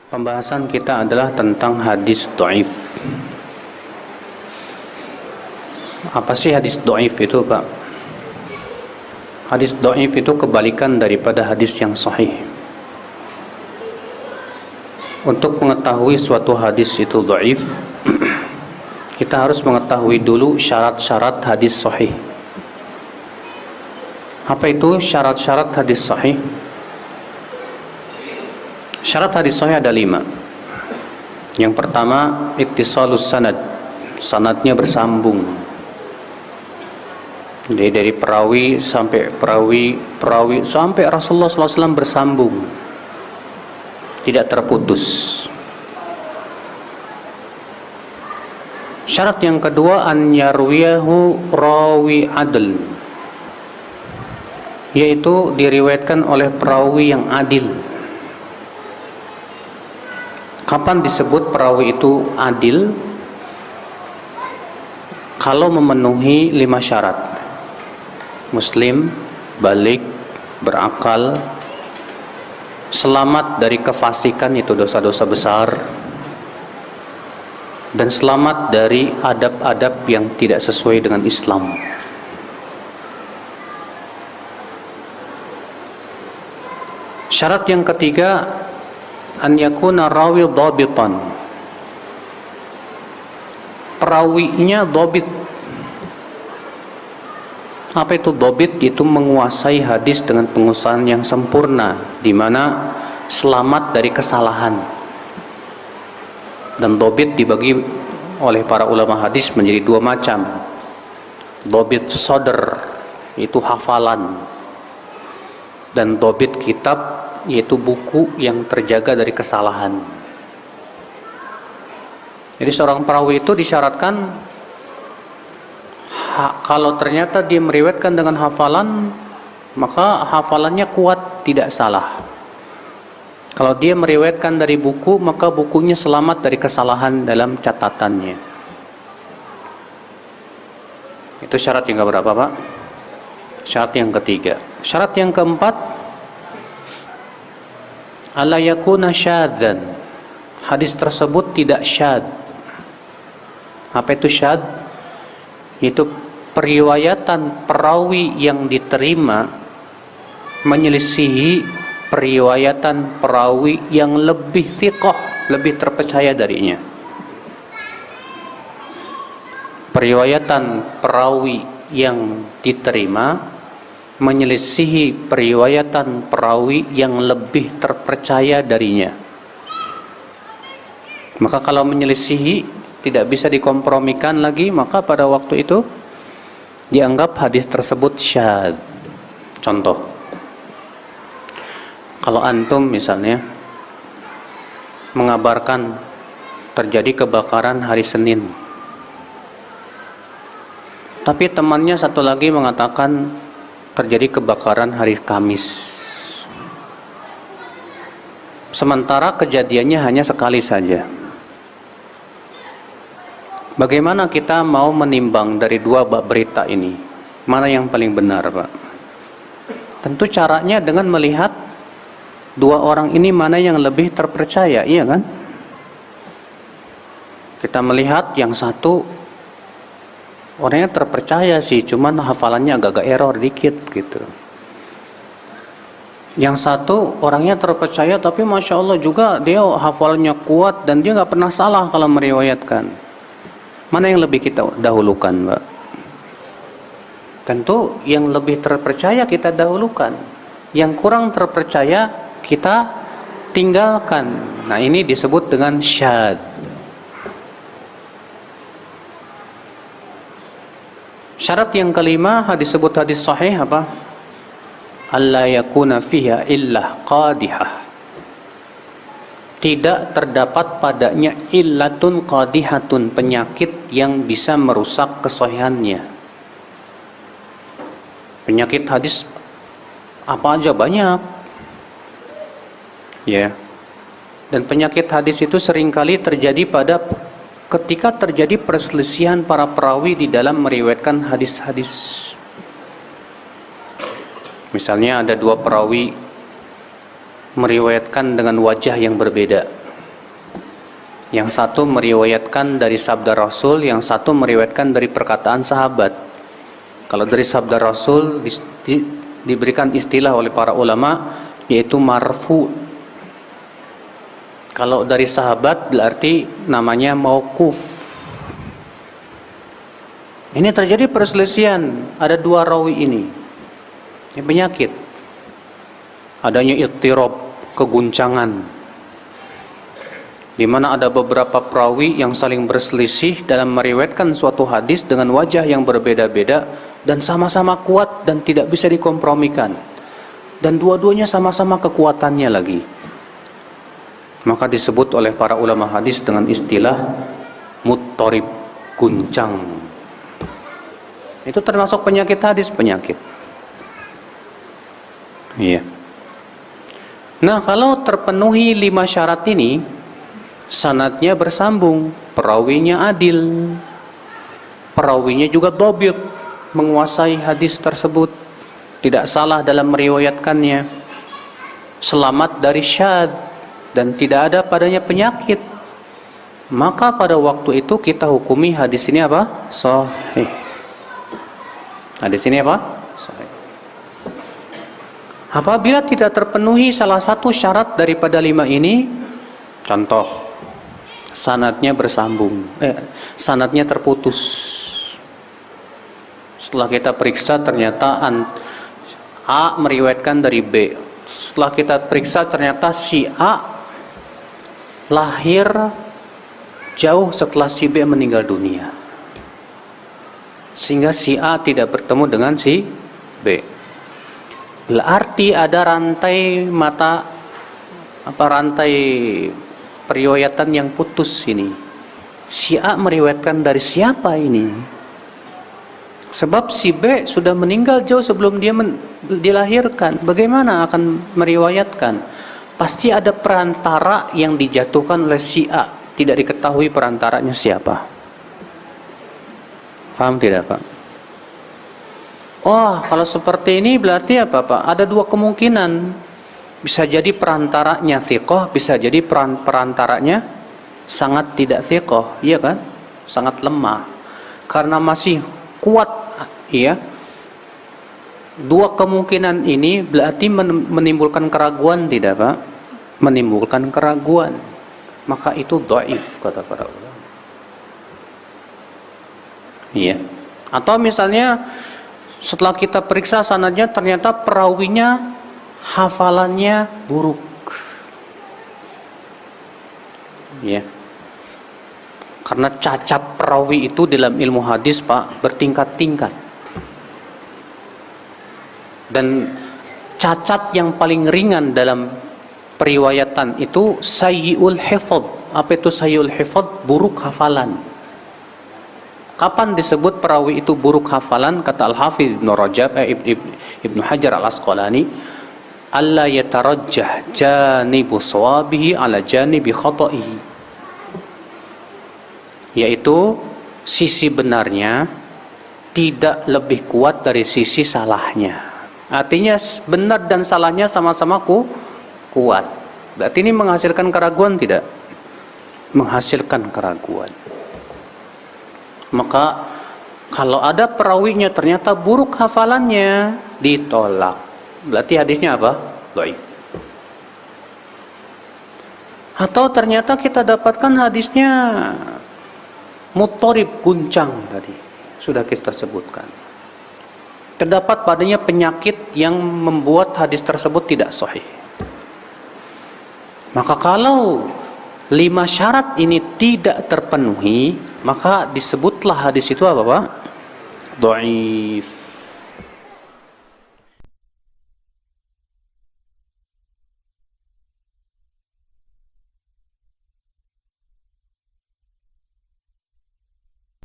Pembahasan kita adalah tentang hadis dhaif. Apa sih hadis dhaif itu, Pak? Hadis dhaif itu kebalikan daripada hadis yang sahih. Untuk mengetahui suatu hadis itu dhaif, kita harus mengetahui dulu syarat-syarat hadis sahih. Apa itu syarat-syarat hadis sahih? Syarat hadis sahih ada 5. Yang pertama, ittisalus sanad. Sanadnya bersambung. Jadi dari perawi sampai perawi sampai Rasulullah SAW bersambung. Tidak terputus. Syarat yang kedua, an yarwiyahu rawi adl. Yaitu diriwayatkan oleh perawi yang adil. Kapan disebut perawi itu adil? Kalau memenuhi 5 syarat. Muslim, balik, berakal, selamat dari kefasikan, itu dosa-dosa besar, dan selamat dari adab-adab yang tidak sesuai dengan Islam. Syarat yang ketiga, an yakuna rawi dhabitan. Perawinya dhabit. Apa itu dhabit? Itu menguasai hadis dengan penguasaan yang sempurna, di mana selamat dari kesalahan. Dan dhabit dibagi oleh para ulama hadis menjadi 2 macam. Dhabit sadr, itu hafalan, dan dhabit kitab, yaitu buku yang terjaga dari kesalahan. Jadi seorang perawi itu disyaratkan kalau ternyata dia meriwayatkan dengan hafalan, maka hafalannya kuat, tidak salah. Kalau dia meriwayatkan dari buku, maka bukunya selamat dari kesalahan dalam catatannya. Itu syarat yang keberapa, Pak? Syarat yang ketiga. Syarat yang keempat, alla yakuna syadzan. Hadis tersebut tidak syadz. Apa itu syadz? Itu periwayatan perawi yang diterima menyelisihi periwayatan perawi yang lebih thiqah, lebih terpercaya darinya. Periwayatan perawi yang diterima menyelisihi periwayatan perawi yang lebih terpercaya darinya. Maka kalau menyelisihi, tidak bisa dikompromikan lagi, maka pada waktu itu dianggap hadis tersebut syadz. Contoh, kalau antum misalnya mengabarkan terjadi kebakaran hari Senin, tapi temannya satu lagi mengatakan terjadi kebakaran hari Kamis, sementara kejadiannya hanya sekali saja. Bagaimana kita mau menimbang dari 2 berita ini? Mana yang paling benar, Pak? Tentu caranya dengan melihat 2 orang ini mana yang lebih terpercaya, iya kan? Kita melihat yang satu orangnya terpercaya sih, cuman hafalannya agak-agak error dikit gitu. Yang satu orangnya terpercaya, tapi Masya Allah juga dia hafalannya kuat dan dia gak pernah salah kalau meriwayatkan. Mana yang lebih kita dahulukan, Pak? Tentu yang lebih terpercaya kita dahulukan. Yang kurang terpercaya kita tinggalkan. Nah, ini disebut dengan syadz. Syarat yang kelima, disebut hadis sahih apa? Alla yakuna fiha illa qadihah. Tidak terdapat padanya illatun qadihatun, penyakit yang bisa merusak kesahihannya. Penyakit hadis apa aja banyak, ya. Dan penyakit hadis itu seringkali terjadi ketika terjadi perselisihan para perawi di dalam meriwayatkan hadis-hadis. Misalnya ada 2 perawi meriwayatkan dengan wajah yang berbeda. Yang satu meriwayatkan dari sabda Rasul, yang satu meriwayatkan dari perkataan sahabat. Kalau dari sabda Rasul diberikan istilah oleh para ulama yaitu marfu. Kalau dari sahabat berarti namanya mauquf. Ini terjadi perselisihan, ada dua rawi ini. Ini penyakit. Adanya ittirab, keguncangan. Di mana ada beberapa perawi yang saling berselisih dalam meriwayatkan suatu hadis dengan wajah yang berbeda-beda dan sama-sama kuat dan tidak bisa dikompromikan. Dan dua-duanya sama-sama kekuatannya lagi. Maka disebut oleh para ulama hadis dengan istilah muttarib, guncang. Itu termasuk penyakit hadis, penyakit. Iya. Nah, kalau terpenuhi 5 syarat ini, sanadnya bersambung, perawinya adil, perawinya juga dhabit, menguasai hadis tersebut, tidak salah dalam meriwayatkannya, selamat dari syadz dan tidak ada padanya penyakit, maka pada waktu itu kita hukumi hadis ini apa? Sahih. Hadis ini apa? Sahih. Apabila tidak terpenuhi salah satu syarat daripada 5 ini, contoh, sanadnya bersambung, sanadnya terputus. Setelah kita periksa ternyata A meriwayatkan dari B. Setelah kita periksa ternyata si A lahir jauh setelah si B meninggal dunia, sehingga si A tidak bertemu dengan si B. Berarti ada rantai periwayatan yang putus ini. Si A meriwayatkan dari siapa ini? Sebab si B sudah meninggal jauh sebelum dia dilahirkan. Bagaimana akan meriwayatkan? Pasti ada perantara yang dijatuhkan oleh si A. Tidak diketahui perantaranya siapa. Paham tidak, Pak? Oh, kalau seperti ini berarti apa, Pak? Ada 2 kemungkinan. Bisa jadi perantaranya thiqah, bisa jadi perantaranya sangat tidak thiqah, iya kan? Sangat lemah. Karena masih kuat, iya. 2 kemungkinan ini berarti menimbulkan keraguan tidak, Pak? Menimbulkan keraguan. Maka itu dhaif kata para ulama. Iya. Atau misalnya setelah kita periksa sanadnya ternyata perawinya hafalannya buruk, ya. Karena cacat perawi itu dalam ilmu hadis, Pak, bertingkat-tingkat. Dan cacat yang paling ringan dalam periwayatan itu sayyi'ul hifdz. Apa itu sayyi'ul hifdz? Buruk hafalan. Kapan disebut perawi itu buruk hafalan? Kata Al-Hafidz Ibnu Hajar Al-Asqalani, alla yatarajjah janibu shawabihi ala janibi khata'ihi, yaitu sisi benarnya tidak lebih kuat dari sisi salahnya. Artinya benar dan salahnya sama-sama kuat. Berarti ini menghasilkan keraguan tidak? Menghasilkan keraguan. Maka kalau ada perawinya ternyata buruk hafalannya, ditolak. Berarti hadisnya apa? Dhaif. Atau ternyata kita dapatkan hadisnya muttarib, guncang tadi sudah kita sebutkan. Terdapat padanya penyakit yang membuat hadis tersebut tidak sahih. Maka kalau 5 syarat ini tidak terpenuhi, maka disebutlah hadis itu apa, Pak? Dhaif.